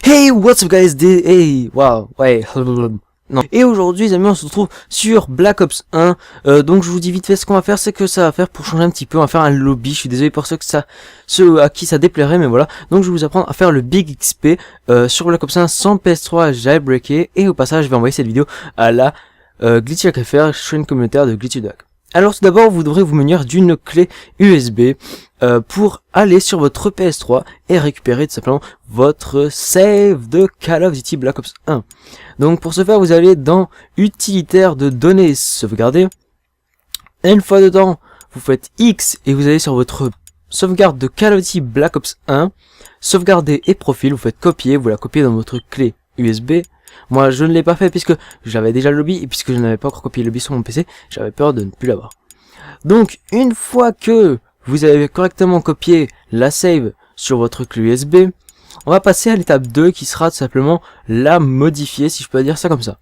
Hey, what's up guys, hey, wow, ouais, non. Et aujourd'hui les amis, on se retrouve sur Black Ops 1, donc je vous dis vite fait ce qu'on va faire, c'est que ça va faire pour changer un petit peu, on va faire un lobby, je suis désolé pour ceux à qui ça déplairait, mais voilà. Donc je vais vous apprendre à faire le Big XP sur Black Ops 1 sans PS3 jailbreaké, et au passage je vais envoyer cette vidéo à la Glitchy FR, chaîne communautaire de Glitchy Duck. Alors tout d'abord, vous devrez vous munir d'une clé USB pour aller sur votre PS3 et récupérer tout simplement votre save de Call of Duty Black Ops 1. Donc pour ce faire, vous allez dans utilitaire de données sauvegardées. Et une fois dedans, vous faites X et vous allez sur votre sauvegarde de Call of Duty Black Ops 1, sauvegarder et profil, vous faites copier, vous la copiez dans votre clé USB. Moi je ne l'ai pas fait puisque j'avais déjà le lobby et puisque je n'avais pas encore copié le lobby sur mon PC, j'avais peur de ne plus l'avoir. Donc une fois que vous avez correctement copié la save sur votre clé USB, on va passer à l'étape 2 qui sera tout simplement la modifier, si je peux dire ça comme ça.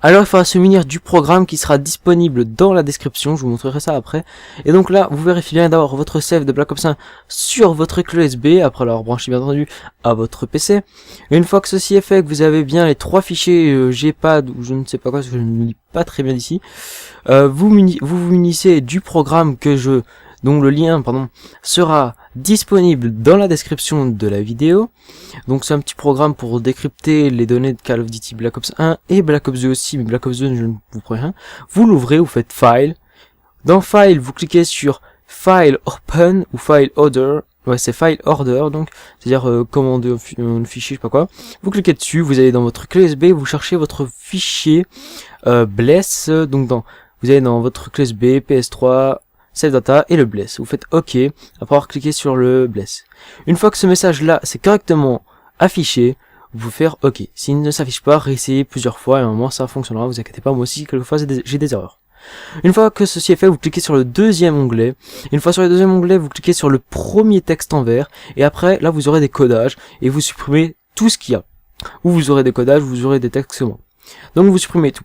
Alors il faudra se munir du programme qui sera disponible dans la description, je vous montrerai ça après. Et donc là, vous vérifiez bien d'avoir votre save de Black Ops 1 sur votre clé USB, après l'avoir branché bien entendu à votre PC. Et une fois que ceci est fait, que vous avez bien les trois fichiers Gpad, ou je ne sais pas quoi, parce que je ne lis pas très bien d'ici, vous vous munissez du programme dont le lien sera disponible dans la description de la vidéo. Donc c'est un petit programme pour décrypter les données de Call of Duty Black Ops 1 et Black Ops 2 aussi, mais Black Ops 2 je ne vous prends rien. Vous l'ouvrez, vous faites File. Dans File, vous cliquez sur File Open ou File Order. Ouais, c'est File Order, donc c'est-à-dire commander un fichier, je sais pas quoi. Vous cliquez dessus, vous allez dans votre clé USB, vous cherchez votre fichier Bless, donc vous allez dans votre clé USB, PS3, Save Data et le Bless. Vous faites OK après avoir cliqué sur le Bless. Une fois que ce message là c'est correctement affiché, vous pouvez faire OK. S'il ne s'affiche pas, réessayez plusieurs fois et à un moment ça fonctionnera, vous inquiétez pas, moi aussi quelquefois j'ai des erreurs. Une fois que ceci est fait, vous cliquez sur le deuxième onglet. Une fois sur le deuxième onglet, vous cliquez sur le premier texte en vert et après là vous aurez des codages et vous supprimez tout ce qu'il y a. Ou vous aurez des codages, vous aurez des textes seulement. Donc vous supprimez tout.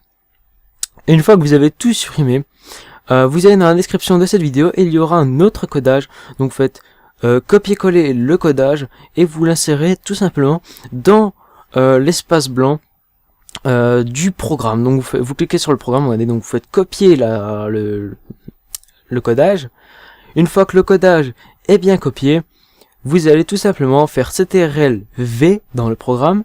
Et une fois que vous avez tout supprimé, vous allez dans la description de cette vidéo et il y aura un autre codage. Donc vous faites copier-coller le codage et vous l'insérez tout simplement dans l'espace blanc du programme. Donc vous cliquez sur le programme, regardez, donc vous faites copier le codage. Une fois que le codage est bien copié, vous allez tout simplement faire CTRL V dans le programme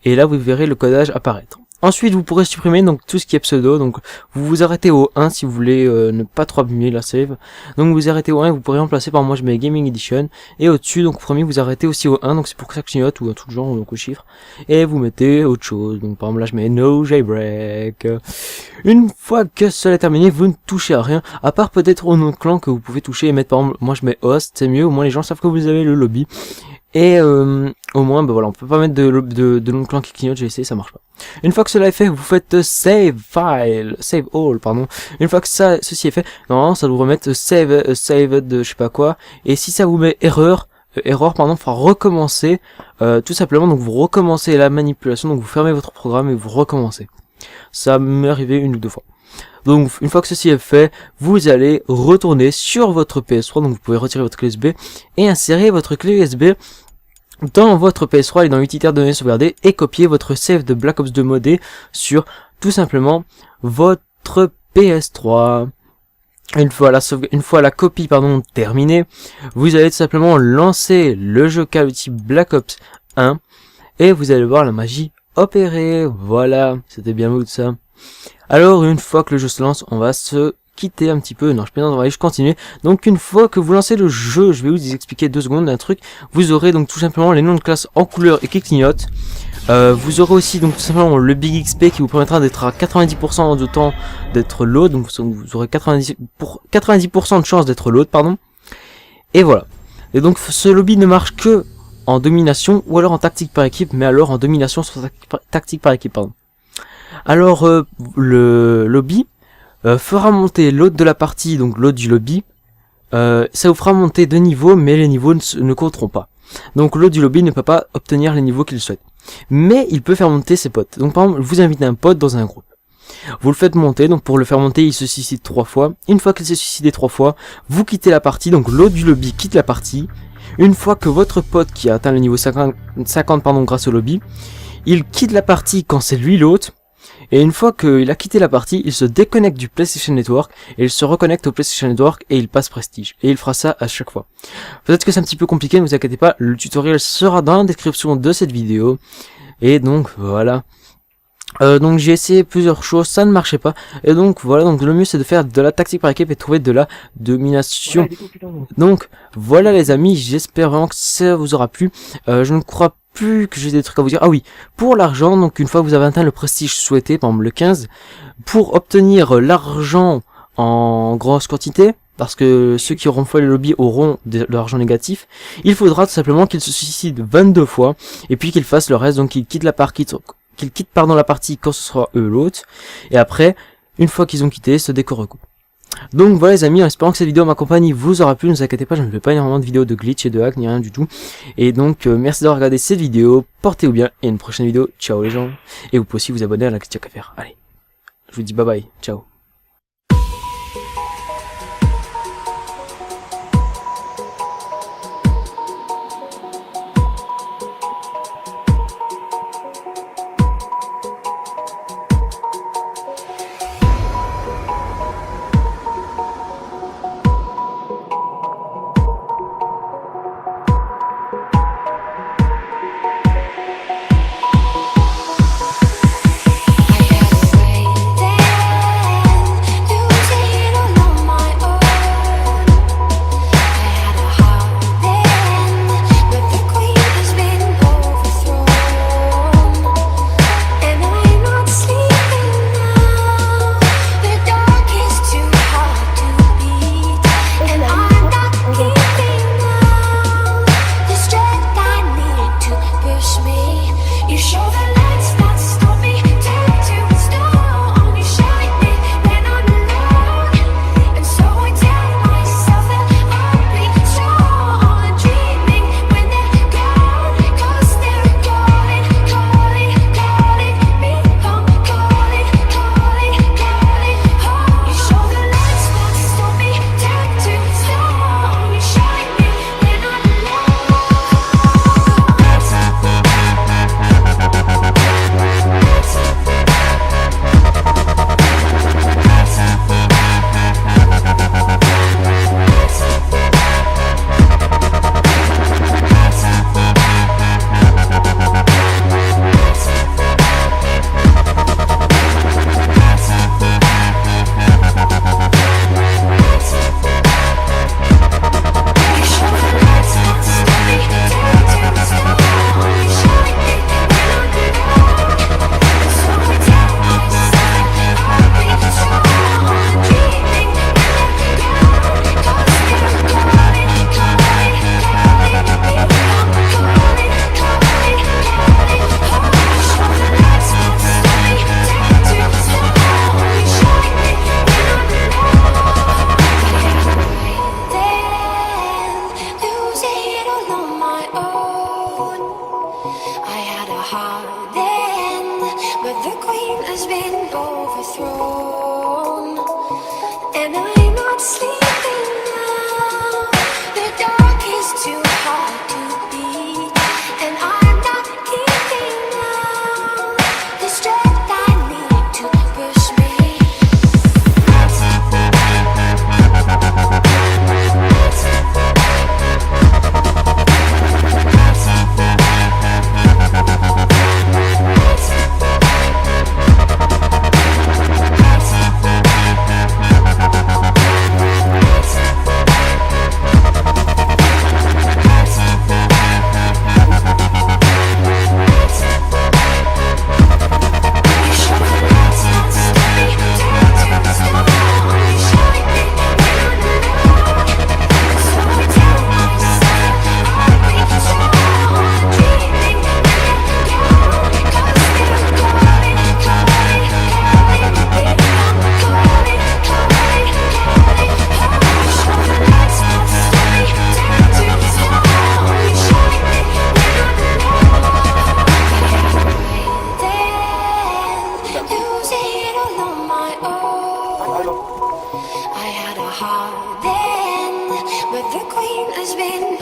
et là vous verrez le codage apparaître. Ensuite, vous pourrez supprimer donc tout ce qui est pseudo, donc vous vous arrêtez au 1 si vous voulez ne pas trop abîmer la save. Donc vous vous arrêtez au 1 et vous pourrez remplacer par moi je mets Gaming Edition et au-dessus donc premier vous arrêtez aussi au 1, donc c'est pour que ça clignote ou un truc genre donc au chiffre et vous mettez autre chose. Donc par exemple là je mets No Jailbreak. Une fois que cela est terminé, vous ne touchez à rien à part peut-être au nom de clan que vous pouvez toucher et mettre par exemple moi je mets Host, c'est mieux, au moins les gens savent que vous avez le lobby. Et au moins voilà, on peut pas mettre de nom de clan qui clignote, j'ai essayé, ça marche pas. Une fois que cela est fait, vous faites save all, pardon. Une fois que ceci est fait, normalement ça devrait mettre save de je sais pas quoi. Et si ça vous met erreur, faudra recommencer tout simplement. Donc vous recommencez la manipulation, donc vous fermez votre programme et vous recommencez. Ça m'est arrivé une ou deux fois. Donc une fois que ceci est fait, vous allez retourner sur votre PS3, donc vous pouvez retirer votre clé USB et insérer votre clé USB dans votre PS3 et dans l'utilitaire de données sauvegardées et copier votre save de Black Ops 2 modé sur tout simplement votre PS3. Une fois la copie terminée, vous allez tout simplement lancer le jeu Call of Duty Black Ops 1 et vous allez voir la magie opérer. Voilà, c'était bien beau tout ça. Alors une fois que le jeu se lance, on va se quitter un petit peu, non je plaisante, on va juste continuer. Donc une fois que vous lancez le jeu, je vais vous expliquer 2 secondes d'un truc. Vous aurez donc tout simplement les noms de classe en couleur et qui clignotent. Vous aurez aussi donc tout simplement le Big XP qui vous permettra d'être à 90% de temps d'être load, donc vous aurez 90% de chance d'être load, pardon. Et voilà. Et donc ce lobby ne marche que en domination ou alors en tactique par équipe, mais alors en domination sur tactique par équipe, pardon. Alors le lobby fera monter l'hôte de la partie, donc l'hôte du lobby. Ça vous fera monter de niveaux, mais les niveaux ne compteront pas. Donc l'hôte du lobby ne peut pas obtenir les niveaux qu'il souhaite. Mais il peut faire monter ses potes. Donc par exemple, vous invitez un pote dans un groupe. Vous le faites monter, donc pour le faire monter, il se suicide 3 fois. Une fois qu'il s'est suicidé 3 fois, vous quittez la partie, donc l'hôte du lobby quitte la partie. Une fois que votre pote qui a atteint le niveau 50 grâce au lobby, il quitte la partie quand c'est lui l'hôte. Et une fois qu'il a quitté la partie, il se déconnecte du PlayStation Network et il se reconnecte au PlayStation Network et il passe Prestige. Et il fera ça à chaque fois. Peut-être que c'est un petit peu compliqué, ne vous inquiétez pas, le tutoriel sera dans la description de cette vidéo. Et donc voilà. Donc j'ai essayé plusieurs choses, ça ne marchait pas. Et donc voilà, donc le mieux c'est de faire de la tactique par équipe et trouver de la domination. Donc voilà les amis, j'espère vraiment que ça vous aura plu. Je ne crois plus que j'ai des trucs à vous dire. Ah oui, pour l'argent, donc une fois que vous avez atteint le prestige souhaité, par exemple le 15, pour obtenir l'argent en grosse quantité, parce que ceux qui auront fait le lobby auront de l'argent négatif, il faudra tout simplement qu'ils se suicident 22 fois, et puis qu'ils fassent le reste, donc qu'ils quittent la partie, la partie quand ce sera eux l'autre, et après, une fois qu'ils ont quitté, se décorent. Donc voilà les amis, en espérant que cette vidéo m'accompagne vous aura plu, ne vous inquiétez pas, je ne fais pas énormément de vidéos de glitch et de hack, ni rien du tout. Et donc merci d'avoir regardé cette vidéo, portez-vous bien, et à une prochaine vidéo, ciao les gens. Et vous pouvez aussi vous abonner à la question à faire. Allez, je vous dis bye bye, ciao. has been overthrown, and I'm not sleeping now. The dark is too hard to beat, and I'm not giving now the strength I need to push me. I had a heart then, but the queen has been